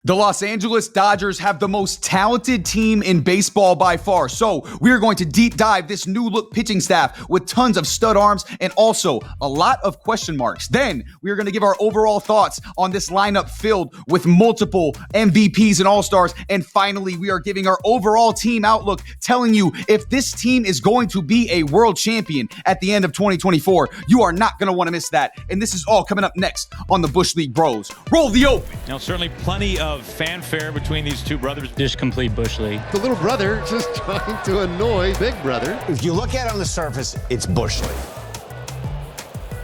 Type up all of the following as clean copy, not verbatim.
The Los Angeles Dodgers have the most talented team in baseball by far. So we are going to deep dive this new look pitching staff with tons of stud arms and also a lot of question marks. Then we are going to give our overall thoughts on this lineup filled with multiple MVPs and all-stars. And finally, we are giving our overall team outlook, telling you if this team is going to be a world champion at the end of 2024. You are not going to want to miss that. And this is all coming up next on the Bush League Bros. Roll the open. Now, certainly plenty of fanfare between these two brothers. Just complete Bush League. The little brother just trying to annoy big brother. If you look at it on the surface, it's Bush League.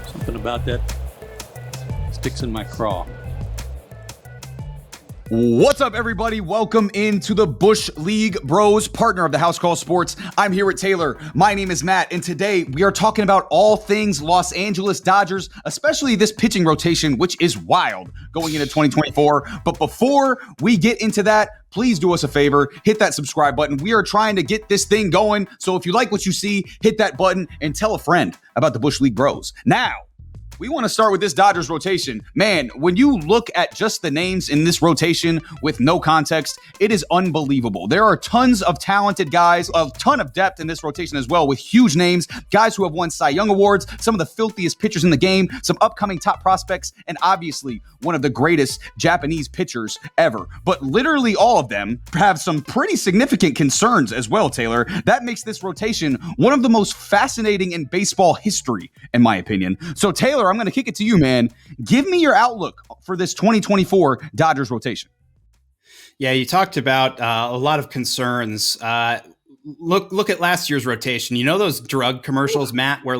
Something about that sticks in my craw. What's up, everybody? Welcome into the Bush League Bros, partner of the House Call Sports. I'm here with Taylor. My name is Matt, and today we are talking about all things Los Angeles Dodgers, especially this pitching rotation, which is wild going into 2024. But before we get into that, please do us a favor, hit that subscribe button. We are trying to get this thing going. So if you like what you see, hit that button and tell a friend about the Bush League Bros. Now, we want to start with this Dodgers rotation. Man, when you look at just the names in this rotation with no context, it is unbelievable. There are tons of talented guys, a ton of depth in this rotation as well, with huge names, guys who have won Cy Young Awards, some of the filthiest pitchers in the game, some upcoming top prospects, and obviously one of the greatest Japanese pitchers ever. But literally all of them have some pretty significant concerns as well, Taylor. That makes this rotation one of the most fascinating in baseball history, in my opinion. So Taylor, I'm going to kick it to you, man. Give me your outlook for this 2024 Dodgers rotation. Yeah, you talked about a lot of concerns. Look at last year's rotation. You know those drug commercials, Matt, where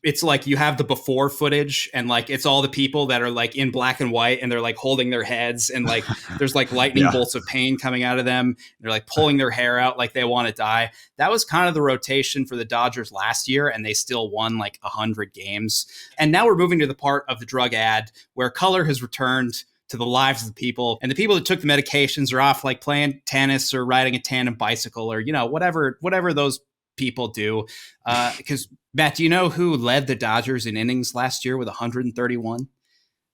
it's like you have the before footage and like it's all the people that are like in black and white and they're like holding their heads and like there's like lightning bolts of pain coming out of them. They're like pulling their hair out like they want to die. That was kind of the rotation for the Dodgers last year, and they still won like 100 games. And now we're moving to the part of the drug ad where color has returned to the lives of the people, and the people that took the medications are off like playing tennis or riding a tandem bicycle or, whatever those people do. Because Matt, do you know who led the Dodgers in innings last year with 131?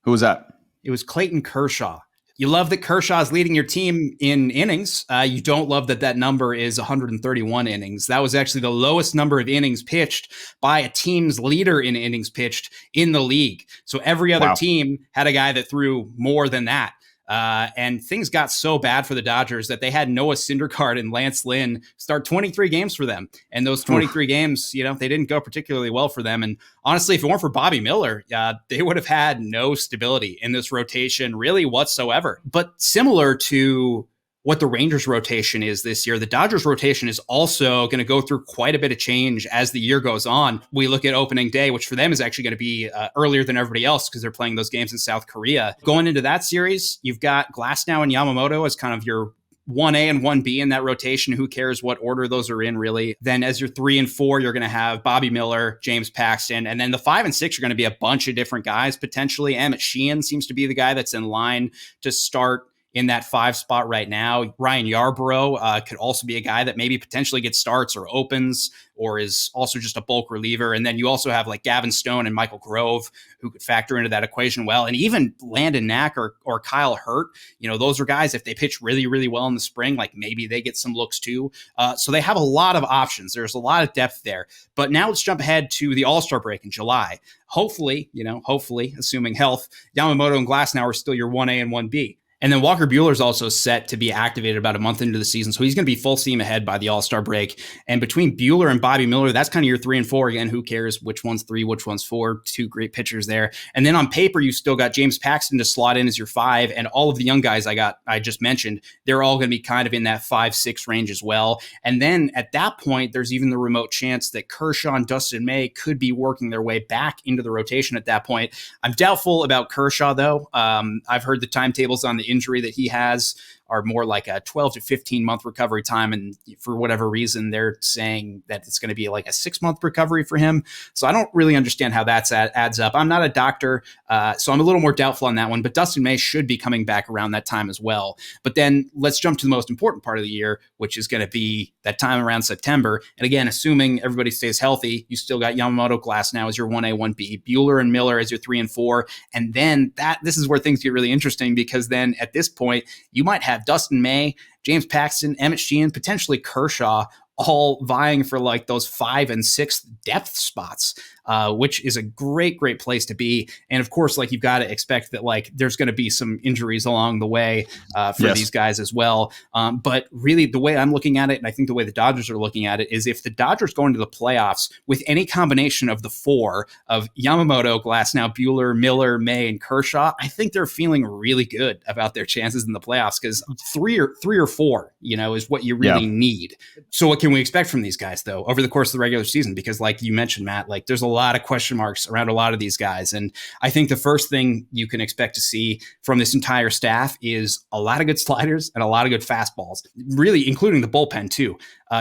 Who was that? It was Clayton Kershaw. You love that Kershaw is leading your team in innings. You don't love that number is 131 innings. That was actually the lowest number of innings pitched by a team's leader in innings pitched in the league. So every other team had a guy that threw more than that. And things got so bad for the Dodgers that they had Noah Syndergaard and Lance Lynn start 23 games for them. And those 23 games, they didn't go particularly well for them. And honestly, if it weren't for Bobby Miller, they would have had no stability in this rotation really whatsoever. But similar to what the Rangers rotation is this year, the Dodgers rotation is also going to go through quite a bit of change as the year goes on. We look at opening day, which for them is actually going to be earlier than everybody else because they're playing those games in South Korea. Going into that series, you've got Glasnow and Yamamoto as kind of your 1A and 1B in that rotation. Who cares what order those are in, really? Then as your 3 and 4, you're going to have Bobby Miller, James Paxton, and then the 5 and 6 are going to be a bunch of different guys potentially. Emmett Sheehan seems to be the guy that's in line to start in that 5 spot right now. Ryan Yarbrough could also be a guy that maybe potentially gets starts or opens or is also just a bulk reliever. And then you also have like Gavin Stone and Michael Grove who could factor into that equation well. And even Landon Knack or Kyle Hurt, those are guys, if they pitch really, really well in the spring, like maybe they get some looks too. So they have a lot of options. There's a lot of depth there. But now let's jump ahead to the All-Star break in July. Hopefully, assuming health, Yamamoto and Glasnow are still your 1A and 1B. And then Walker Buehler's also set to be activated about a month into the season. So he's going to be full steam ahead by the All-Star break. And between Buehler and Bobby Miller, that's kind of your 3 and 4. Again, who cares which one's 3, which one's 4? Two great pitchers there. And then on paper, you still got James Paxton to slot in as your 5. And all of the young guys I just mentioned, they're all going to be kind of in that 5-6 range as well. And then at that point, there's even the remote chance that Kershaw and Dustin May could be working their way back into the rotation at that point. I'm doubtful about Kershaw, though. I've heard the timetables on the injury that he has are more like a 12 to 15 month recovery time. And for whatever reason, they're saying that it's going to be like a 6-month recovery for him. So I don't really understand how that adds up. I'm not a doctor, so I'm a little more doubtful on that one, but Dustin May should be coming back around that time as well. But then let's jump to the most important part of the year, which is going to be that time around September. And again, assuming everybody stays healthy, you still got Yamamoto, Glasnow as your 1A, 1B, Buehler and Miller as your 3 and 4. And then this is where things get really interesting, because then at this point, you might have Dustin May, James Paxton, Emmett Sheehan, potentially Kershaw, all vying for like those 5 and 6 depth spots, which is a great place to be. And of course, like, you've got to expect that like there's going to be some injuries along the way for these guys as well. But really, the way I'm looking at it, and I think the way the Dodgers are looking at it, is if the Dodgers go into the playoffs with any combination of the 4 of Yamamoto, Glasnow, Buehler, Miller, May, and Kershaw, I think they're feeling really good about their chances in the playoffs, because 3 or 4, is what you really need. So what can we expect from these guys, though, over the course of the regular season? Because like you mentioned, Matt, like there's a lot of question marks around a lot of these guys. And I think the first thing you can expect to see from this entire staff is a lot of good sliders and a lot of good fastballs, really including the bullpen too.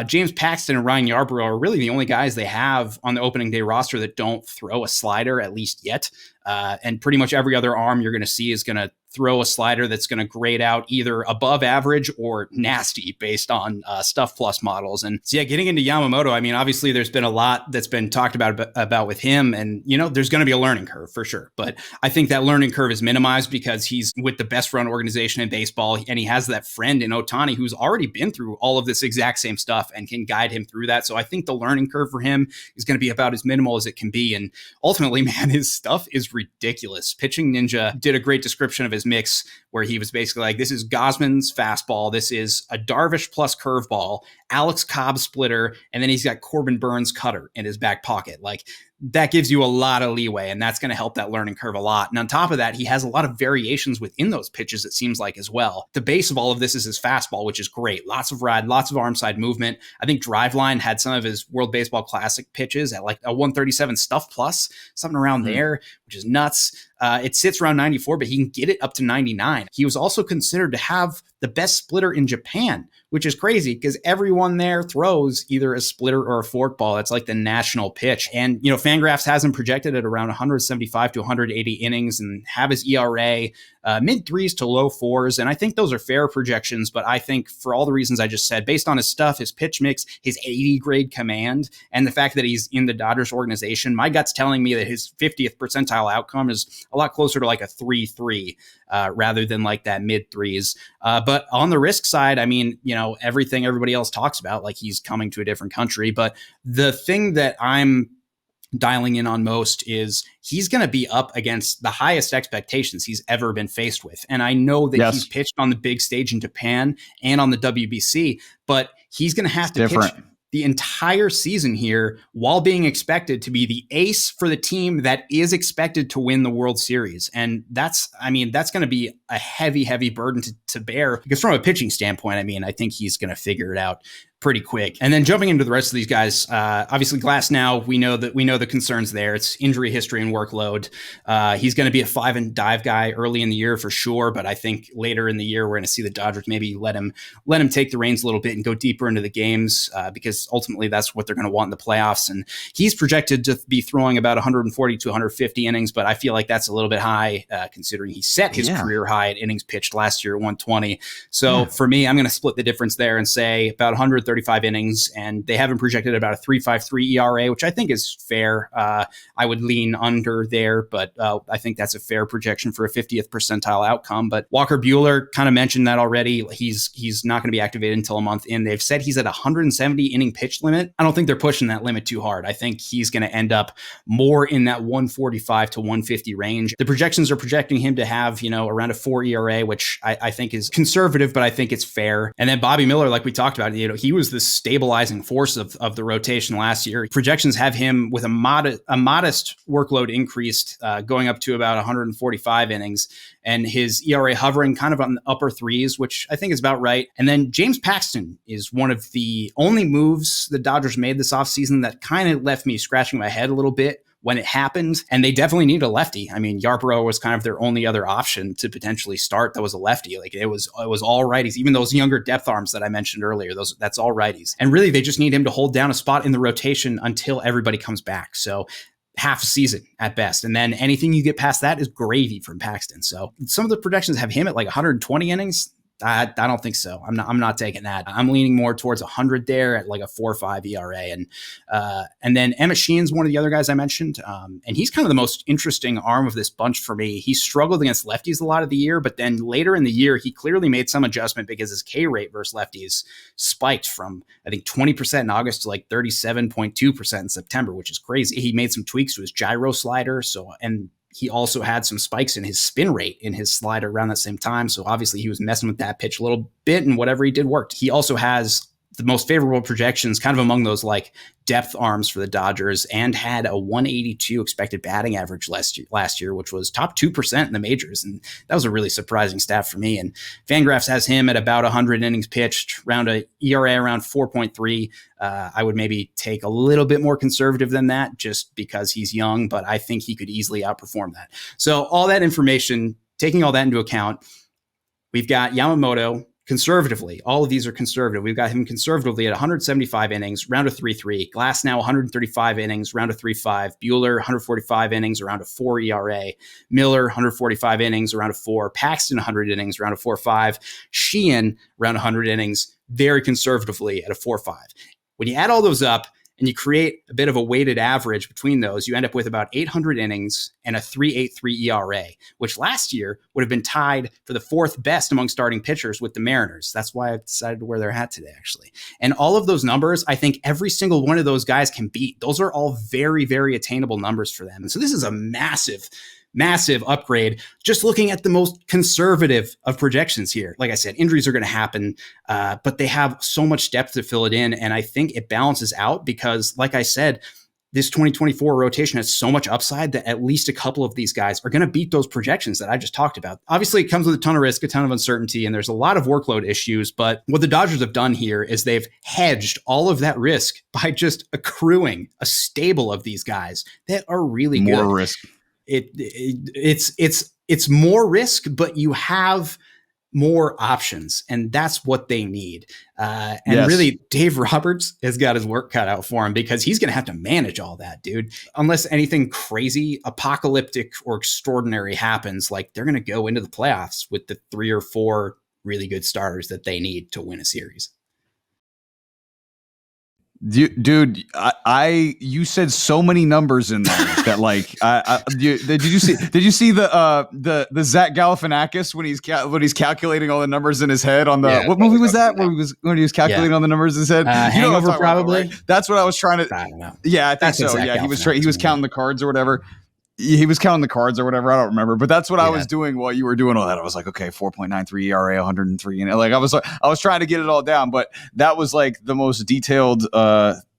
James Paxton and Ryan Yarbrough are really the only guys they have on the opening day roster that don't throw a slider, at least yet. And pretty much every other arm you're going to see is going to throw a slider that's going to grade out either above average or nasty based on Stuff Plus models. And so, getting into Yamamoto, I mean, obviously there's been a lot that's been talked about with him, and, there's going to be a learning curve for sure. But I think that learning curve is minimized because he's with the best run organization in baseball, and he has that friend in Ohtani who's already been through all of this exact same stuff and can guide him through that. So I think the learning curve for him is going to be about as minimal as it can be. And ultimately, man, his stuff is ridiculous. Pitching Ninja did a great description of his mix, where he was basically like, this is Gosman's fastball, this is a Darvish plus curveball, Alex Cobb splitter, and then he's got Corbin Burns cutter in his back pocket. Like, that gives you a lot of leeway, and that's going to help that learning curve a lot. And on top of that, he has a lot of variations within those pitches, it seems like, as well. The base of all of this is his fastball, which is great. Lots of ride, lots of arm side movement. I think Driveline had some of his World Baseball Classic pitches at like a 137 Stuff Plus, something around there, which is nuts. It sits around 94, but he can get it up to 99. He was also considered to have the best splitter in Japan, which is crazy because everyone there throws either a splitter or a forkball. That's like the national pitch. And, Fangraphs has him projected at around 175 to 180 innings and have his ERA mid 3s to low 4s. And I think those are fair projections, but I think for all the reasons I just said, based on his stuff, his pitch mix, his 80 grade command, and the fact that he's in the Dodgers organization, my gut's telling me that his 50th percentile outcome is a lot closer to like a 3.3 rather than like that mid 3s. But on the risk side, I mean, everything everybody else talks about, like he's coming to a different country. But the thing that I'm dialing in on most is he's going to be up against the highest expectations he's ever been faced with. And I know that he's pitched on the big stage in Japan and on the WBC, but he's going to have to pitch the entire season here while being expected to be the ace for the team that is expected to win the World Series. And that's going to be a heavy burden to bear, because from a pitching standpoint, I think he's going to figure it out pretty quick. And then jumping into the rest of these guys, obviously Glasnow, we know the concerns there. It's injury history and workload. He's going to be a 5 and dive guy early in the year for sure, but I think later in the year we're going to see the Dodgers maybe let him take the reins a little bit and go deeper into the games, because ultimately that's what they're going to want in the playoffs. And he's projected to be throwing about 140 to 150 innings, but I feel like that's a little bit high considering he set his career high at innings pitched last year at 120. So for me, I'm going to split the difference there and say about 135 innings, and they haven't projected about a 3.53 ERA, which I think is fair. I would lean under there, but I think that's a fair projection for a 50th percentile outcome. But Walker Buehler, kind of mentioned that already. He's not going to be activated until a month in. They've said he's at 170 inning pitch limit. I don't think they're pushing that limit too hard. I think he's going to end up more in that 145 to 150 range. The projections are projecting him to have, around a 4 ERA, which I think is conservative, but I think it's fair. And then Bobby Miller, like we talked about, he was the stabilizing force of the rotation last year. Projections have him with a modest workload increased, going up to about 145 innings, and his ERA hovering kind of on the upper 3s, which I think is about right. And then James Paxton is one of the only moves the Dodgers made this offseason that kind of left me scratching my head a little bit when it happened, and they definitely need a lefty. I mean, Yarbrough was kind of their only other option to potentially start that was a lefty. Like it was all righties. Even those younger depth arms that I mentioned earlier, that's all righties. And really, they just need him to hold down a spot in the rotation until everybody comes back. So half a season at best. And then anything you get past that is gravy from Paxton. So some of the projections have him at like 120 innings. I don't think so. I'm not taking that. I'm leaning more towards 100 there at like a 4.5 ERA. And then Emmett Sheehan's one of the other guys I mentioned. And he's kind of the most interesting arm of this bunch for me. He struggled against lefties a lot of the year, but then later in the year, he clearly made some adjustment because his K rate versus lefties spiked from, I think, 20% in August to like 37.2% in September, which is crazy. He made some tweaks to his gyro slider. And he also had some spikes in his spin rate in his slider around that same time. So obviously he was messing with that pitch a little bit, and whatever he did worked. He also has the most favorable projections kind of among those like depth arms for the Dodgers, and had a 182 expected batting average last year, which was top 2% in the majors. And that was a really surprising stat for me. And Fangraphs has him at about 100 innings pitched, around a ERA around 4.3. I would maybe take a little bit more conservative than that just because he's young, but I think he could easily outperform that. So all that information, taking all that into account, we've got Yamamoto conservatively. All of these are conservative. We've got him conservatively at 175 innings, round of 3.3. Glasnow, 135 innings, round of 3.5. Buehler, 145 innings, around a 4 ERA. Miller, 145 innings, around a 4. Paxton, 100 innings, around a 4.5. Sheehan, around 100 innings, very conservatively at a 4.5. When you add all those up and you create a bit of a weighted average between those, you end up with about 800 innings and a 3.83 ERA, which last year would have been tied for the fourth best among starting pitchers with the Mariners. That's why I've decided to wear their hat today, actually. And all of those numbers, I think every single one of those guys can beat. Those are all very, very attainable numbers for them. And so this is a massive upgrade, just looking at the most conservative of projections here. Like I said, injuries are going to happen, but they have so much depth to fill it in. And I think it balances out because, like I said, this 2024 rotation has so much upside that at least a couple of these guys are going to beat those projections that I just talked about. Obviously, it comes with a ton of risk, a ton of uncertainty, and there's a lot of workload issues. But what the Dodgers have done here is they've hedged all of that risk by just accruing a stable of these guys that are really good. More risk. It's more risk, but you have more options, and that's what they need. Really, Dave Roberts has got his work cut out for him because he's going to have to manage all that, dude. Unless anything crazy, apocalyptic, or extraordinary happens, like they're going to go into the playoffs with the 3 or 4 really good starters that they need to win a series. Dude, you said so many numbers in there that like, did you see the Zach Galifianakis when he's calculating all the numbers in his head on the what movie was that when he was calculating all the numbers in his head? Hangover, probably. About, right? That's what I was trying to. I don't know. Yeah, I think so. Yeah, he was counting the cards or whatever. He was counting the cards or whatever. I don't remember, but that's what I was doing while you were doing all that. I was like, okay, 4.93 ERA, 103, and like I was trying to get it all down, but that was like the most detailed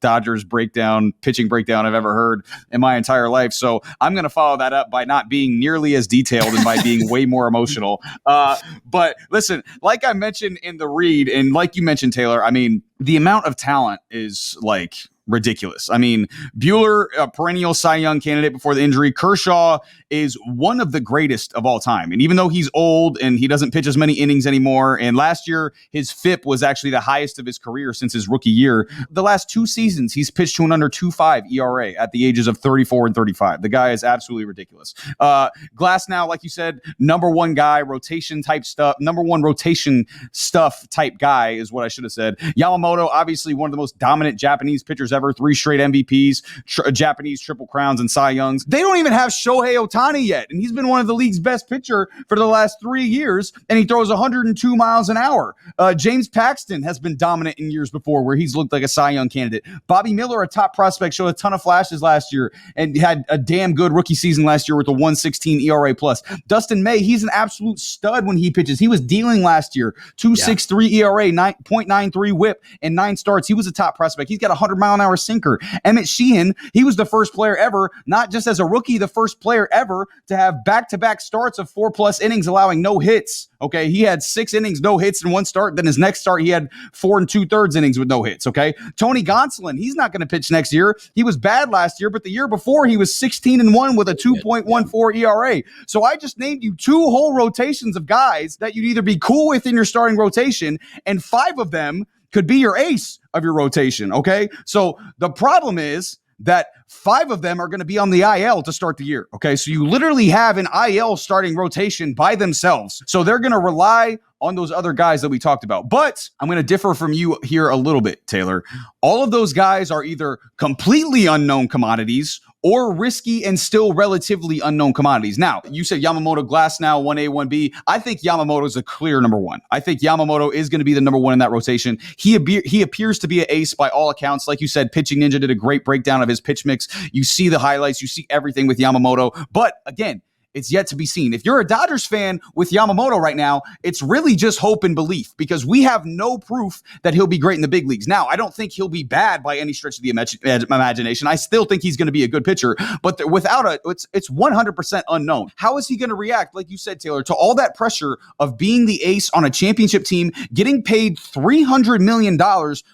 Dodgers pitching breakdown I've ever heard in my entire life. So I'm going to follow that up by not being nearly as detailed and by being way more emotional. But listen, like I mentioned in the read, and like you mentioned, Taylor, I mean, the amount of talent is like ridiculous. I mean, Buehler, a perennial Cy Young candidate before the injury. Kershaw is one of the greatest of all time. And even though he's old and he doesn't pitch as many innings anymore, and last year his FIP was actually the highest of his career since his rookie year, the last 2 seasons he's pitched to an under 2.5 ERA at the ages of 34 and 35. The guy is absolutely ridiculous. Glasnow, like you said, number one guy, rotation type stuff, number one rotation stuff type guy is what I should have said. Yamamoto, obviously one of the most dominant Japanese pitchers ever, 3 straight MVPs, Japanese triple crowns and Cy Youngs. They don't even have Shohei Ohtani yet, and he's been one of the league's best pitcher for the last 3 years, and he throws 102 miles an hour. James Paxton has been dominant in years before where he's looked like a Cy Young candidate. Bobby Miller, a top prospect, showed a ton of flashes last year and had a damn good rookie season last year with a 116 ERA plus. Dustin May, he's an absolute stud when he pitches. He was dealing last year, 2.63 ERA, 9.93 whip, and 9 starts. He was a top prospect. He's got a 100-mile-an-hour mile-an-hour sinker. Emmett Sheehan, he was the first player ever, not just as a rookie, the first player ever to have back-to-back starts of 4+ innings allowing no hits. Okay, he had 6 innings, no hits in one start. Then his next start, he had 4 2/3 innings with no hits. Okay, Tony Gonsolin, he's not going to pitch next year. He was bad last year, but the year before he was 16-1 with a 2.14 ERA. So I just named you 2 whole rotations of guys that you'd either be cool with in your starting rotation, and 5 of them could be your ace of your rotation. Okay, so the problem is that 5 of them are going to be on the IL to start the year. Okay, so you literally have an IL starting rotation by themselves. So they're going to rely on those other guys that we talked about. But I'm going to differ from you here a little bit, Taylor. All of those guys are either completely unknown commodities or risky and still relatively unknown commodities. Now, you said Yamamoto, Glasnow, 1A, 1B. I think Yamamoto is a clear number 1. I think Yamamoto is going to be the number 1 in that rotation. He appears to be an ace by all accounts. Like you said, Pitching Ninja did a great breakdown of his pitch mix. You see the highlights. You see everything with Yamamoto. But again, it's yet to be seen. If you're a Dodgers fan with Yamamoto right now, it's really just hope and belief because we have no proof that he'll be great in the big leagues. Now, I don't think he'll be bad by any stretch of the imagination. I still think he's going to be a good pitcher, but it's 100% unknown. How is he going to react, like you said, Taylor, to all that pressure of being the ace on a championship team, getting paid $300 million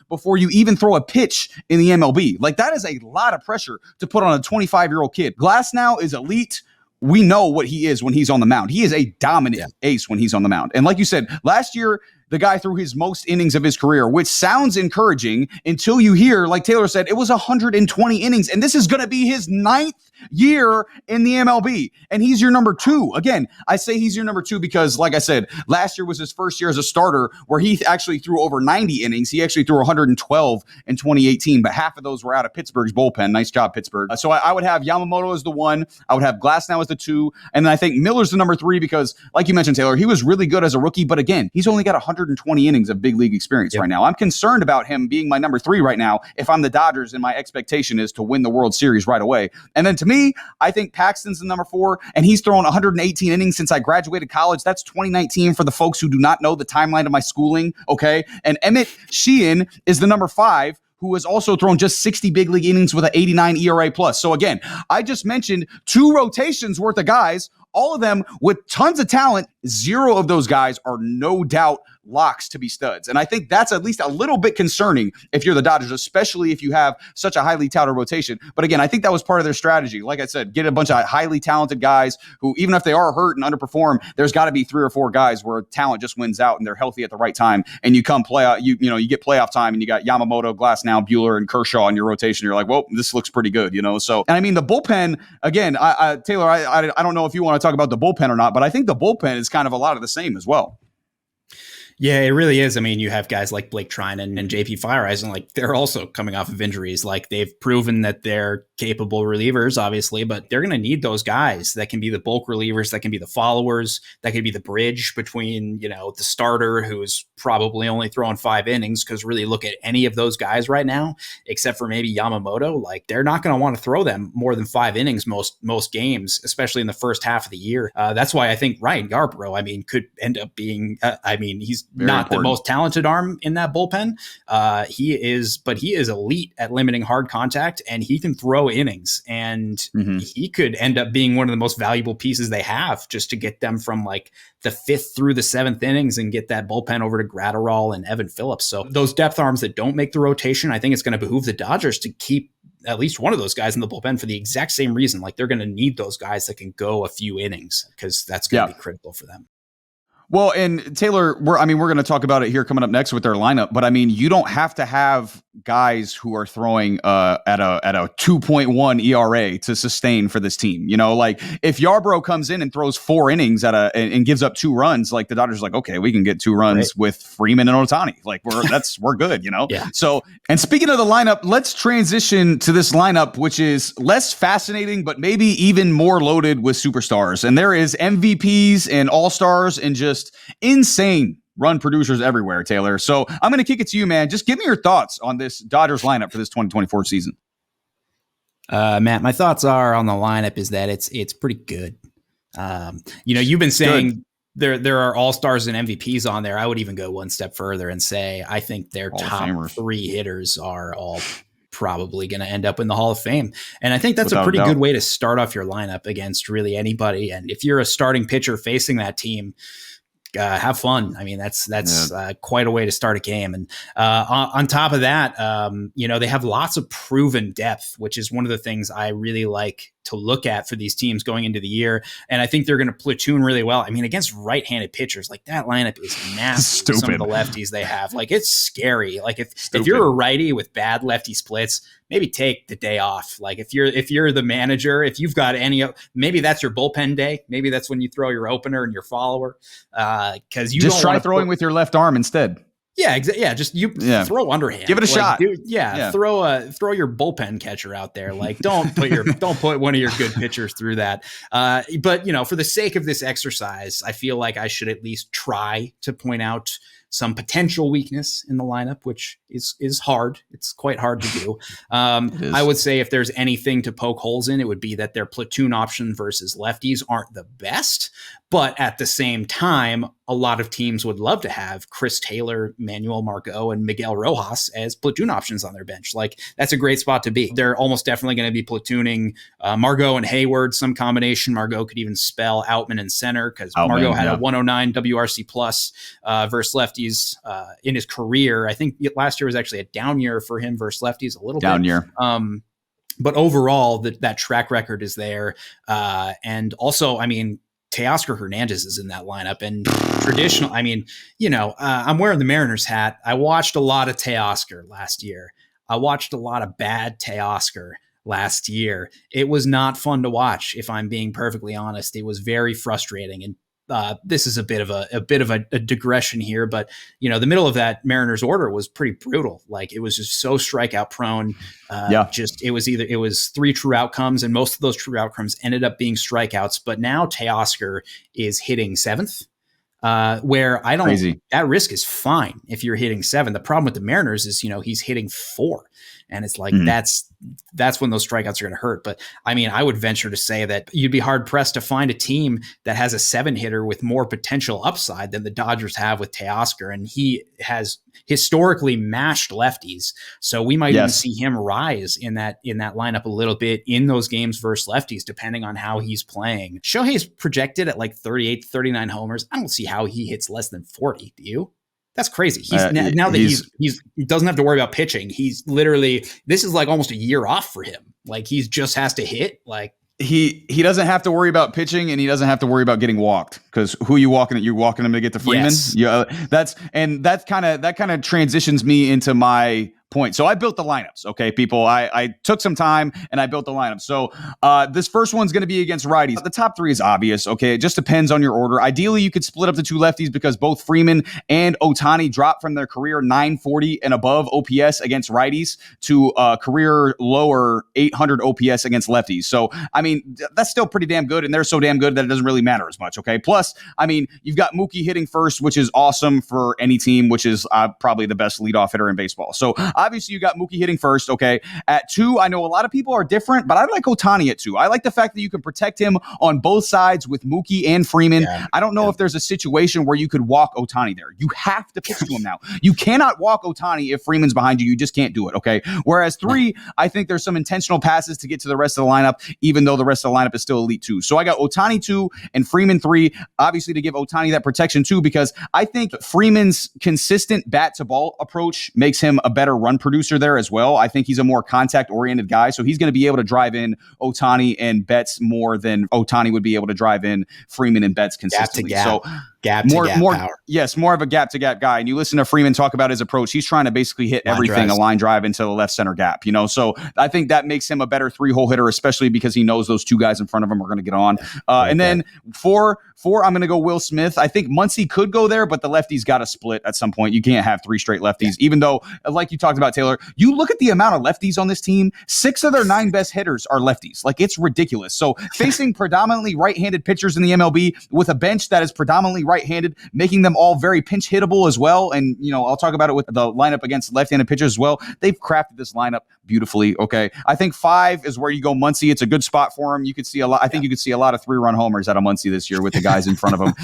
before you even throw a pitch in the MLB? Like, that is a lot of pressure to put on a 25-year-old kid. Glasnow is elite. We know what he is when he's on the mound. He is a dominant ace when he's on the mound. And like you said, last year, the guy threw his most innings of his career, which sounds encouraging until you hear, like Taylor said, it was 120 innings. And this is going to be his 9th year in the MLB. And he's your number 2. Again, I say he's your number 2 because, like I said, last year was his first year as a starter where he actually threw over 90 innings. He actually threw 112 in 2018, but half of those were out of Pittsburgh's bullpen. Nice job, Pittsburgh. So I would have Yamamoto as the 1. I would have Glasnow as the 2. And then I think Miller's the number 3 because, like you mentioned, Taylor, he was really good as a rookie. But again, he's only got 120 innings of big league experience right now. I'm concerned about him being my number 3 right now if I'm the Dodgers and my expectation is to win the World Series right away. And then to me, I think Paxton's the number 4, and he's thrown 118 innings since I graduated college. That's 2019 for the folks who do not know the timeline of my schooling, okay? And Emmett Sheehan is the number 5, who has also thrown just 60 big league innings with an 89 ERA plus. So again, I just mentioned 2 rotations worth of guys, all of them with tons of talent. 0 of those guys are no doubt locks to be studs. And I think that's at least a little bit concerning if you're the Dodgers, especially if you have such a highly touted rotation. But again, I think that was part of their strategy. Like I said, get a bunch of highly talented guys who, even if they are hurt and underperform, there's got to be 3 or 4 guys where talent just wins out and they're healthy at the right time. And you come playoff, you get playoff time and you got Yamamoto, Glasnow, Buehler, and Kershaw in your rotation. You're like, well, this looks pretty good, So, and I mean, the bullpen, again, Taylor, I don't know if you want to talk about the bullpen or not, but I think the bullpen is kind of a lot of the same as well. Yeah, it really is. I mean, you have guys like Blake Trinan and JP Fireeisen, like they're also coming off of injuries. Like they've proven that they're capable relievers, obviously, but they're going to need those guys that can be the bulk relievers, that can be the followers, that can be the bridge between, the starter who's probably only throwing 5 innings. Because really look at any of those guys right now, except for maybe Yamamoto, like they're not going to want to throw them more than 5 innings most games, especially in the first half of the year. That's why I think Ryan Yarbrough, could end up being, he's very not important. The most talented arm in that bullpen. He is elite at limiting hard contact, and he can throw innings, and he could end up being one of the most valuable pieces they have just to get them from like the 5th through the 7th innings and get that bullpen over to Gratterall and Evan Phillips. So those depth arms that don't make the rotation, I think it's going to behoove the Dodgers to keep at least one of those guys in the bullpen for the exact same reason. Like they're going to need those guys that can go a few innings because that's going to be critical for them. Well, and Taylor, we're going to talk about it here coming up next with their lineup, but you don't have to have guys who are throwing at a 2.1 ERA to sustain for this team. Like if Yarbrough comes in and throws 4 innings and gives up 2 runs, like the Dodgers are like, okay, we can get 2 runs with Freeman and Ohtani. Like we're good, Yeah. So, and speaking of the lineup, let's transition to this lineup, which is less fascinating, but maybe even more loaded with superstars. And there is MVPs and all-stars and just insane run producers everywhere, Taylor. So I'm going to kick it to you, man. Just give me your thoughts on this Dodgers lineup for this 2024 season. Matt, my thoughts are on the lineup is that it's pretty good. You've been saying there are all-stars and MVPs on there. I would even go one step further and say I think their top 3 hitters are all probably going to end up in the Hall of Fame. And I think that's Without a pretty a doubt. good way to start off your lineup against really anybody. And if you're a starting pitcher facing that team, have fun. I mean, that's quite a way to start a game. And on top of that, they have lots of proven depth, which is one of the things I really like to look at for these teams going into the year. And I think they're going to platoon really well. I mean, against right-handed pitchers, like that lineup is massive. Some of the lefties they have, like it's scary. Like if you're a righty with bad lefty splits, maybe take the day off. Like if you're the manager, if you've got maybe that's your bullpen day. Maybe that's when you throw your opener and your follower. Cause you just try throwing with your left arm instead. Yeah, exactly. Yeah, just throw underhand. Give it a shot. Dude, throw your bullpen catcher out there. Like don't put one of your good pitchers through that. But for the sake of this exercise, I feel like I should at least try to point out some potential weakness in the lineup, which is hard. It's quite hard to do. I would say if there's anything to poke holes in, it would be that their platoon option versus lefties aren't the best. But at the same time, a lot of teams would love to have Chris Taylor, Manuel Margot, and Miguel Rojas as platoon options on their bench. Like that's a great spot to be. They're almost definitely going to be platooning Margot and Hayward, some combination. Margot could even spell Outman in center because Margot had a 109 WRC plus versus lefties in his career. I think last year was actually a down year for him versus lefties, a little down bit. Year. But overall, that track record is there. And also, I mean, Teoscar Hernandez is in that lineup, and traditional. I mean, I'm wearing the Mariners hat. I watched a lot of Teoscar last year. I watched a lot of bad Teoscar last year. It was not fun to watch, if I'm being perfectly honest. It was very frustrating, and this is a bit of a digression here, but the middle of that Mariners order was pretty brutal. Like it was just so strikeout prone. It was 3 true outcomes, and most of those true outcomes ended up being strikeouts. But now Teoscar is hitting 7th, where that risk is fine if you're hitting 7. The problem with the Mariners is he's hitting 4. And it's like that's when those strikeouts are going to hurt. But I mean, I would venture to say that you'd be hard pressed to find a team that has a 7 hitter with more potential upside than the Dodgers have with Teoscar. And he has historically mashed lefties. So we might even see him rise in that lineup a little bit in those games versus lefties, depending on how he's playing. Shohei's projected at like 38, 39 homers. I don't see how he hits less than 40. Do you? That's crazy. Now that he doesn't have to worry about pitching. He's literally, this is like almost a year off for him. Like he just has to hit. Like he doesn't have to worry about pitching, and he doesn't have to worry about getting walked, because who you walking at? You're walking him to get to Freeman. Yes. Yeah, that kind of transitions me into my point. So I built the lineups. Okay, people, I took some time and I built the lineup. So this first one's going to be against righties. The top 3 is obvious. Okay, it just depends on your order. Ideally, you could split up the 2 lefties, because both Freeman and Ohtani dropped from their career 940 and above OPS against righties to career lower 800 OPS against lefties. So I mean, that's still pretty damn good, and they're so damn good that it doesn't really matter as much. Okay, plus I mean, you've got Mookie hitting first, which is awesome for any team, which is probably the best leadoff hitter in baseball. So obviously, you got Mookie hitting first, okay? At 2, I know a lot of people are different, but I like Ohtani at 2. I like the fact that you can protect him on both sides with Mookie and Freeman. I don't know if there's a situation where you could walk Ohtani there. You have to pitch to him now. You cannot walk Ohtani if Freeman's behind you. You just can't do it, okay? Whereas 3, I think there's some intentional passes to get to the rest of the lineup, even though the rest of the lineup is still elite 2. So I got Ohtani 2 and Freeman 3, obviously to give Ohtani that protection too, because I think Freeman's consistent bat-to-ball approach makes him a better run producer there as well. I think he's a more contact-oriented guy, so he's going to be able to drive in Ohtani and Betts more than Ohtani would be able to drive in Freeman and Betts consistently. Gap to gap power. Yes, more of a gap-to-gap guy. And you listen to Freeman talk about his approach. He's trying to basically hit everything, a line drive into the left center gap, So I think that makes him a better 3-hole hitter, especially because he knows those 2 guys in front of him are going to get on. And then 4, I'm going to go Will Smith. I think Muncy could go there, but the lefties got to split at some point. You can't have 3 straight lefties, even though, like you talked about, Taylor, you look at the amount of lefties on this team, 6 of their 9 best hitters are lefties. Like, it's ridiculous. So facing predominantly right-handed pitchers in the MLB with a bench that is predominantly right-handed, making them all very pinch hittable as well. And, I'll talk about it with the lineup against left-handed pitchers as well. They've crafted this lineup beautifully. Okay. I think 5 is where you go Muncy. It's a good spot for him. You could see a lot. I think you could see a lot of 3-run homers out of Muncy this year with the guys in front of him.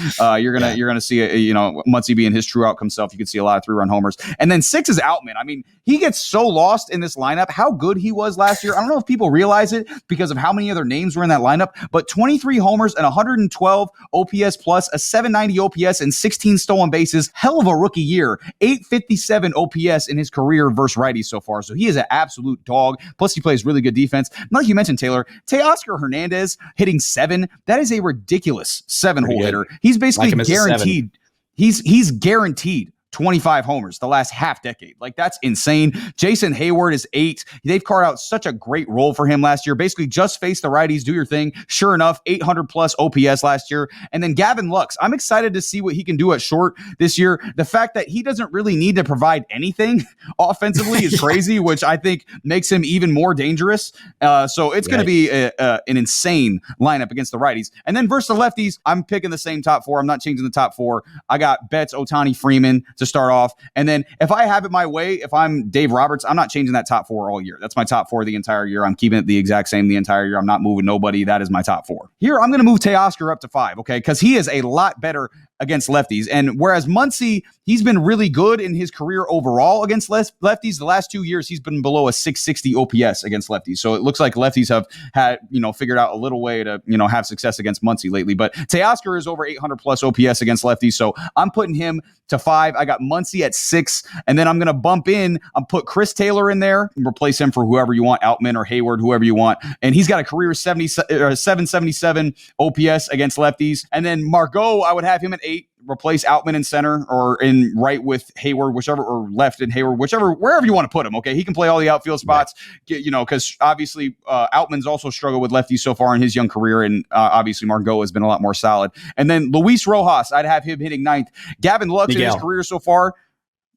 You're going to see, Muncy being his true outcome self. You could see a lot of 3-run homers. And then 6 is Outman. I mean, he gets so lost in this lineup, how good he was last year. I don't know if people realize it because of how many other names were in that lineup, but 23 homers and 112 OPS plus, a 790 OPS and 16 stolen bases. Hell of a rookie year. 857 OPS in his career versus righties so far. So he is an absolute dog. Plus, he plays really good defense. And like you mentioned, Taylor, Teoscar Hernandez hitting 7. That is a ridiculous 7-hole hitter. He's basically guaranteed. He's guaranteed 25 homers the last half decade. Like, that's insane. Jason Hayward is 8. They've carved out such a great role for him last year. Basically, just face the righties, do your thing. Sure enough, 800 plus OPS last year. And then Gavin Lux, I'm excited to see what he can do at short this year. The fact that he doesn't really need to provide anything offensively is crazy, which I think makes him even more dangerous. So it's going to be an insane lineup against the righties. And then versus the lefties, I'm picking the same top 4. I'm not changing the top 4. I got Betts, Ohtani, Freeman to start off. And then if I have it my way, if I'm Dave Roberts, I'm not changing that top 4 all year. That's my top 4 the entire year. I'm keeping it the exact same the entire year. I'm not moving nobody. That is my top 4. Here, I'm going to move Teoscar up to 5, okay? Because he is a lot better against lefties. And whereas Muncy, he's been really good in his career overall against lefties. The last 2 years, he's been below a 660 OPS against lefties. So it looks like lefties have had, figured out a little way to, have success against Muncy lately. But Teoscar is over 800 plus OPS against lefties. So I'm putting him to 5. I got Muncy at 6. And then I'm going to bump in, I'm put Chris Taylor in there and replace him for whoever you want, Outman or Hayward, whoever you want. And he's got a career 777 OPS against lefties. And then Margot, I would have him at 8. Replace Outman in center or in right with Hayward, whichever, or left in Hayward, wherever you want to put him. Okay. He can play all the outfield spots, because obviously Outman's also struggled with lefties so far in his young career. And obviously Margot has been a lot more solid. And then Luis Rojas, I'd have him hitting 9th. Gavin Lux in his career so far.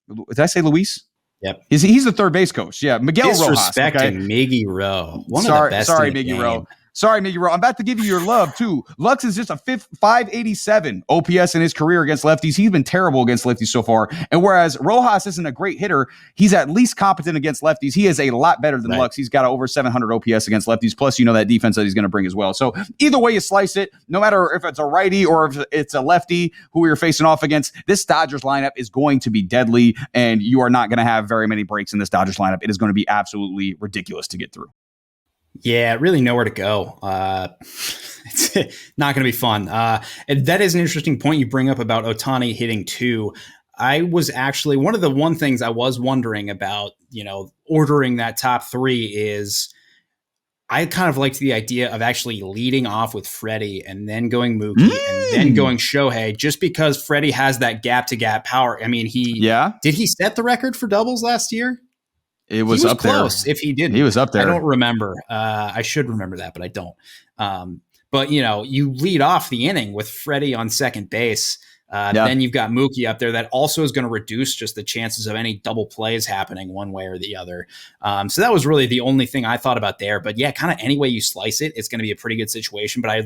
Did I say Luis? Yep. He's the third base coach. Yeah. Miguel Rojas. Disrespecting Miggy Rowe. Sorry, Miggy Rowe. Sorry, Miggy Rowe. I'm about to give you your love, too. Lux is just a 587 OPS in his career against lefties. He's been terrible against lefties so far. And whereas Rojas isn't a great hitter, he's at least competent against lefties. He is a lot better than Lux. He's got over 700 OPS against lefties. Plus, that defense that he's going to bring as well. So either way you slice it, no matter if it's a righty or if it's a lefty who you're facing off against, this Dodgers lineup is going to be deadly. And you are not going to have very many breaks in this Dodgers lineup. It is going to be absolutely ridiculous to get through. Yeah, really nowhere to go. It's not going to be fun. And that is an interesting point you bring up about Ohtani hitting 2. I was actually one things I was wondering about, ordering that top 3 is I kind of liked the idea of actually leading off with Freddie and then going Mookie and then going Shohei, just because Freddie has that gap-to-gap power. I mean, did he set the record for doubles last year? It was up close. there. If he didn't, he was up there. I don't remember. I should remember that, but I don't. But you lead off the inning with Freddie on second base. Then you've got Mookie up there that also is going to reduce just the chances of any double plays happening one way or the other. So that was really the only thing I thought about there. But yeah, kind of any way you slice it, it's going to be a pretty good situation. But I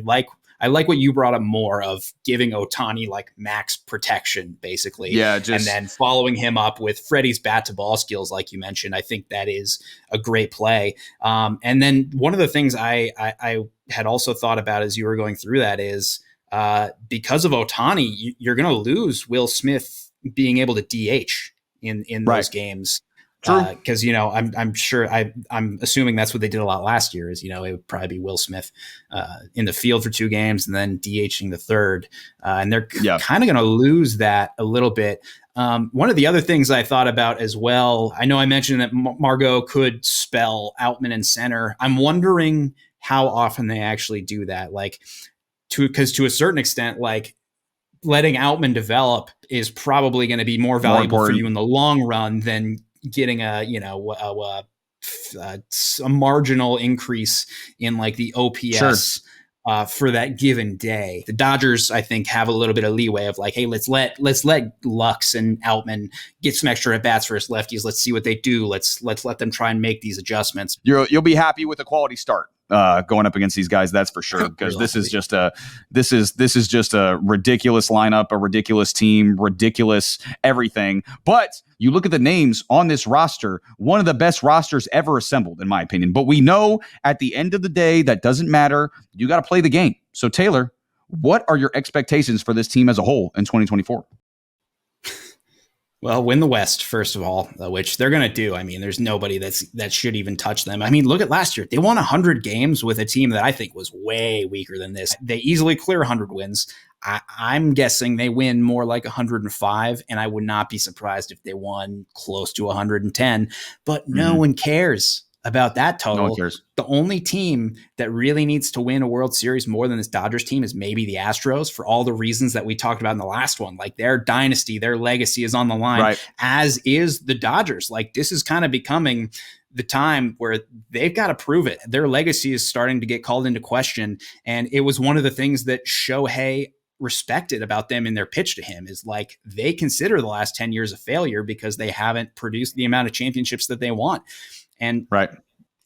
like what you brought up more of giving Ohtani like max protection, basically. Yeah, and then following him up with Freddie's bat to ball skills, like you mentioned. I think that is a great play. And then one of the things I had also thought about as you were going through that is because of Ohtani, you're going to lose Will Smith being able to DH in those games. Because I'm sure I'm assuming that's what they did a lot last year. Is it would probably be Will Smith in the field for 2 games and then DHing the third, and they're kind of going to lose that a little bit. One of the other things I thought about as well, I know I mentioned that Margot could spell Outman in center. I'm wondering how often they actually do that, because to a certain extent, letting Outman develop is probably going to be more valuable for you in the long run than getting a marginal increase in the OPS for that given day. The Dodgers, I think, have a little bit of leeway of hey, let's let Lux and Outman get some extra at bats versus lefties. Let's see what they do. Let's let them try and make these adjustments. You'll be happy with a quality start. going up against these guys. That's for sure. Because this is just a ridiculous lineup, a ridiculous team, ridiculous everything. But you look at the names on this roster, one of the best rosters ever assembled, in my opinion. But we know at the end of the day, that doesn't matter. You got to play the game. So Taylor, what are your expectations for this team as a whole in 2024? Well, win the West, first of all, which they're going to do. I mean, there's nobody that should even touch them. I mean, look at last year. They won 100 games with a team that I think was way weaker than this. They easily clear 100 wins. I'm guessing they win more like 105, and I would not be surprised if they won close to 110. But no one cares about that total. No one cares. The only team that really needs to win a World Series more than this Dodgers team is maybe the Astros, for all the reasons that we talked about in the last one. Like, their dynasty, their legacy is on the line, right, as is the Dodgers. Like, this is kind of becoming the time where they've got to prove it. Their legacy is starting to get called into question. And it was one of the things that Shohei respected about them in their pitch to him, is like, they consider the last 10 years a failure because they haven't produced the amount of championships that they want. And right,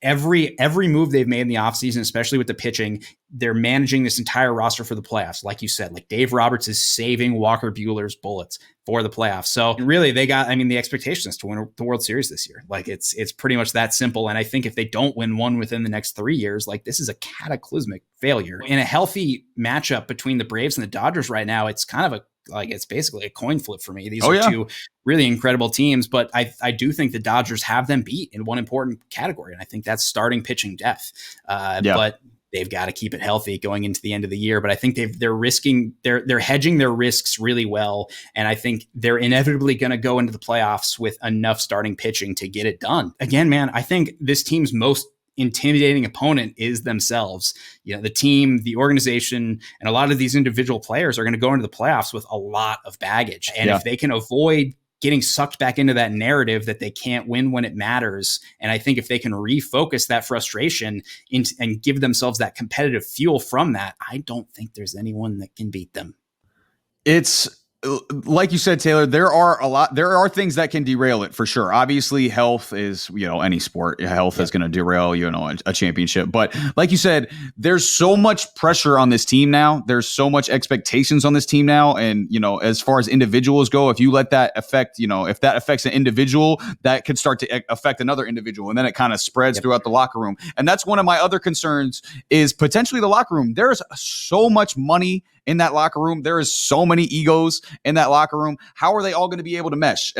every move they've made in the offseason, especially with the pitching, they're managing this entire roster for the playoffs. Like you said, like, Dave Roberts is saving Walker Buehler's bullets for the playoffs. So really, they got, I mean, the expectation is to win the World Series this year. Like, it's pretty much that simple. And I think if they don't win one within the next 3 years, like, this is a cataclysmic failure. In a healthy matchup between the Braves and the Dodgers right now, it's kind of it's basically a coin flip for me. These are two really incredible teams, but I do think the Dodgers have them beat in one important category, and I think that's starting pitching depth. But they've got to keep it healthy going into the end of the year. But I think they're hedging their risks really well, and I think they're inevitably going to go into the playoffs with enough starting pitching to get it done. Again, man, I think this team's most intimidating opponent is themselves. You know, the team, the organization, and a lot of these individual players are going to go into the playoffs with a lot of baggage. And if they can avoid getting sucked back into that narrative that they can't win when it matters, and I think if they can refocus that frustration and give themselves that competitive fuel from that, I don't think there's anyone that can beat them. It's like you said, Taylor, there are things that can derail it for sure. Obviously, health is, any sport, health is going to derail, a championship. But like you said, there's so much pressure on this team now. There's so much expectations on this team now. And, as far as individuals go, if you let that affect, if that affects an individual, that could start to affect another individual. And then it kind of spreads throughout the locker room. And that's one of my other concerns, is potentially the locker room. There's so much money in that locker room. There is so many egos in that locker room. How are they all going to be able to mesh?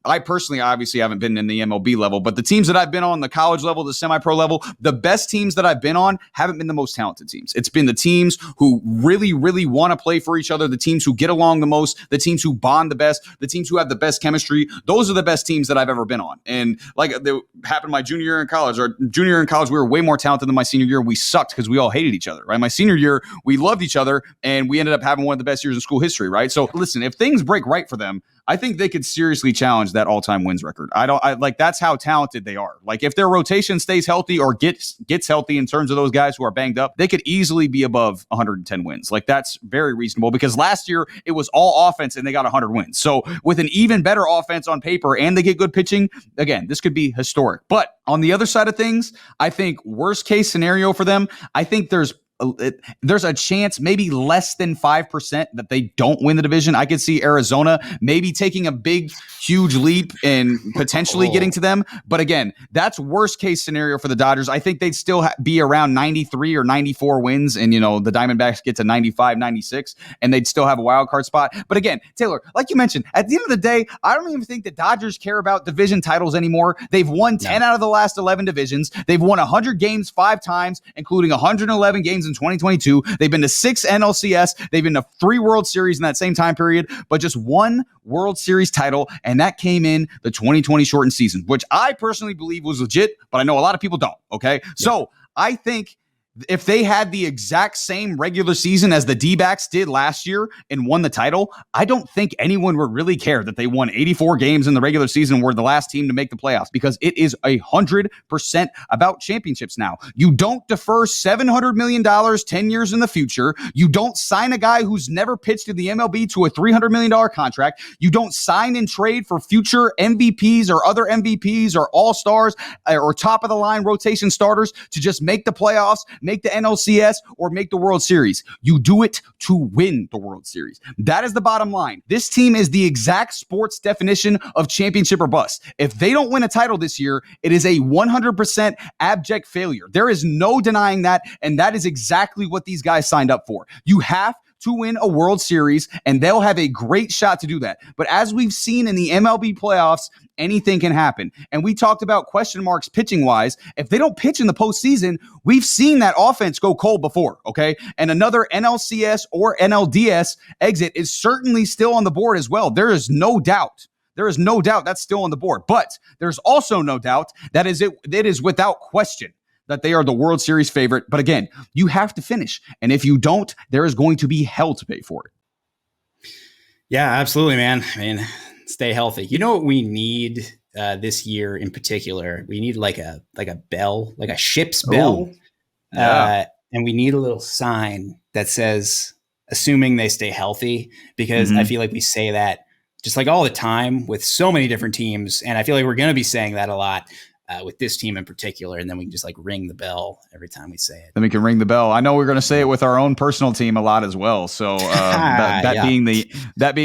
I personally, obviously, haven't been in the MLB level, but the teams that I've been on, the college level, the semi-pro level, the best teams that I've been on haven't been the most talented teams. It's been the teams who really, really want to play for each other, the teams who get along the most, the teams who bond the best, the teams who have the best chemistry. Those are the best teams that I've ever been on. And like they happened my junior year in college, we were way more talented than my senior year. We sucked because we all hated each other, right? My senior year, we loved each other, and we ended up having one of the best years in school history, right? So listen, if things break right for them, I think they could seriously challenge that all-time wins record. That's how talented they are. Like, if their rotation stays healthy or gets healthy in terms of those guys who are banged up, they could easily be above 110 wins. Like, that's very reasonable, because last year it was all offense and they got 100 wins. So with an even better offense on paper and they get good pitching, again, this could be historic. But on the other side of things, I think worst case scenario for them, I think there's a chance, maybe less than 5%, that they don't win the division. I could see Arizona maybe taking a big, huge leap and potentially getting to them. But again, that's worst case scenario for the Dodgers. I think they'd still be around 93 or 94 wins. And, the Diamondbacks get to 95, 96, and they'd still have a wild card spot. But again, Taylor, like you mentioned, at the end of the day, I don't even think the Dodgers care about division titles anymore. They've won 10 out of the last 11 divisions. They've won 100 games 5 times, including 111 games in 2022. They've been to 6 NLCS. They've been to 3 World Series in that same time period, but just 1 World Series title, and that came in the 2020 shortened season, which I personally believe was legit, but I know a lot of people don't. Okay. So I think if they had the exact same regular season as the D-backs did last year and won the title, I don't think anyone would really care that they won 84 games in the regular season and were the last team to make the playoffs, because it is 100% about championships now. You don't defer $700 million 10 years in the future. You don't sign a guy who's never pitched in the MLB to a $300 million contract. You don't sign and trade for future MVPs or other MVPs or all-stars or top-of-the-line rotation starters to just make the playoffs, make the NLCS, or make the World Series. You do it to win the World Series. That is the bottom line. This team is the exact sports definition of championship or bust. If they don't win a title this year, it is a 100% abject failure. There is no denying that, and that is exactly what these guys signed up for. You have to win a World Series, and they'll have a great shot to do that. But as we've seen in the MLB playoffs, anything can happen. And we talked about question marks pitching-wise. If they don't pitch in the postseason, we've seen that offense go cold before, okay? And another NLCS or NLDS exit is certainly still on the board as well. There is no doubt. There is no doubt that's still on the board. But there's also no doubt that it is without question that they are the World Series favorite. But again, you have to finish. And if you don't, there is going to be hell to pay for it. Yeah, absolutely, man. I mean, stay healthy. You know what we need this year in particular? We need like a bell, like a ship's bell. Yeah. And we need a little sign that says, assuming they stay healthy, because I feel like we say that just like all the time with so many different teams. And I feel like we're going to be saying that a lot with this team in particular. And then we can just like ring the bell every time we say it. Then we can ring the bell. I know we're going to say it with our own personal team a lot as well. So that being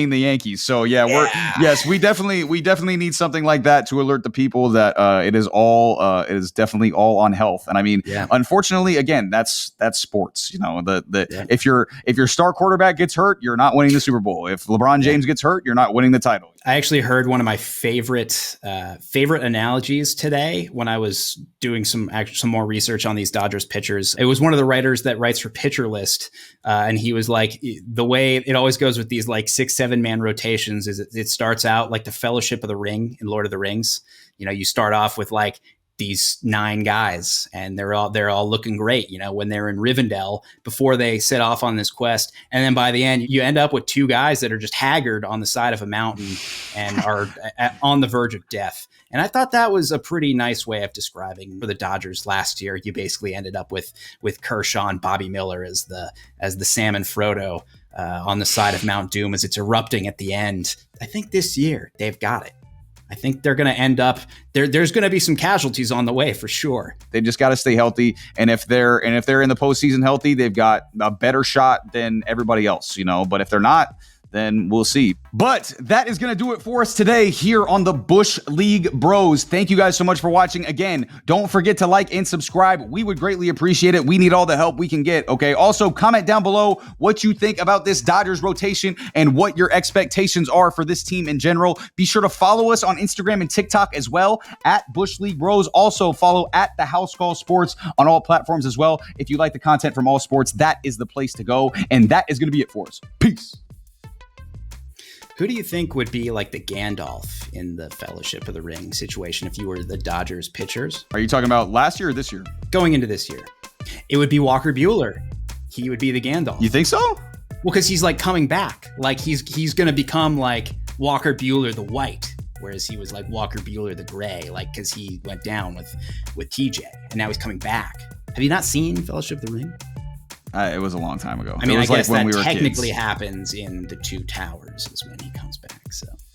the Yankees. So we definitely need something like that to alert the people that it is definitely all on health. And I mean, unfortunately, again, that's sports. You know, if your star quarterback gets hurt, you're not winning the Super Bowl. If LeBron James gets hurt, you're not winning the title. I actually heard one of my favorite analogies today when I was doing some more research on these Dodgers pitchers. It was one of the writers that writes for Pitcher List, and he was like, the way it always goes with these like 6-7 man rotations is it starts out like the Fellowship of the Ring in Lord of the Rings. You know, you start off with like these 9 guys, and they're all looking great, you know, when they're in Rivendell before they set off on this quest. And then by the end, you end up with 2 guys that are just haggard on the side of a mountain and are on the verge of death. And I thought that was a pretty nice way of describing for the Dodgers last year. You basically ended up with Kershaw and Bobby Miller as the Sam and Frodo on the side of Mount Doom as it's erupting at the end. I think this year they've got it. I think they're going to end up there's going to be some casualties on the way for sure. They just got to stay healthy. And if they're in the postseason healthy, they've got a better shot than everybody else, you know, but if they're not, then we'll see. But that is going to do it for us today here on the Bush League Bros. Thank you guys so much for watching. Again, don't forget to like and subscribe. We would greatly appreciate it. We need all the help we can get. Okay. Also, comment down below what you think about this Dodgers rotation and what your expectations are for this team in general. Be sure to follow us on Instagram and TikTok as well at Bush League Bros. Also follow at the House Call Sports on all platforms as well. If you like the content from all sports, that is the place to go. And that is going to be it for us. Peace. Who do you think would be like the Gandalf in the Fellowship of the Ring situation if you were the Dodgers pitchers? Are you talking about last year or this year? Going into this year. It would be Walker Buehler. He would be the Gandalf. You think so? Well, because he's like coming back. Like he's going to become like Walker Buehler the White, whereas he was like Walker Buehler the Gray, like because he went down with TJ, and now he's coming back. Have you not seen Fellowship of the Ring? It was a long time ago. I mean, it was I guess like when that we were technically kids. happens in the Two Towers is when he comes back. So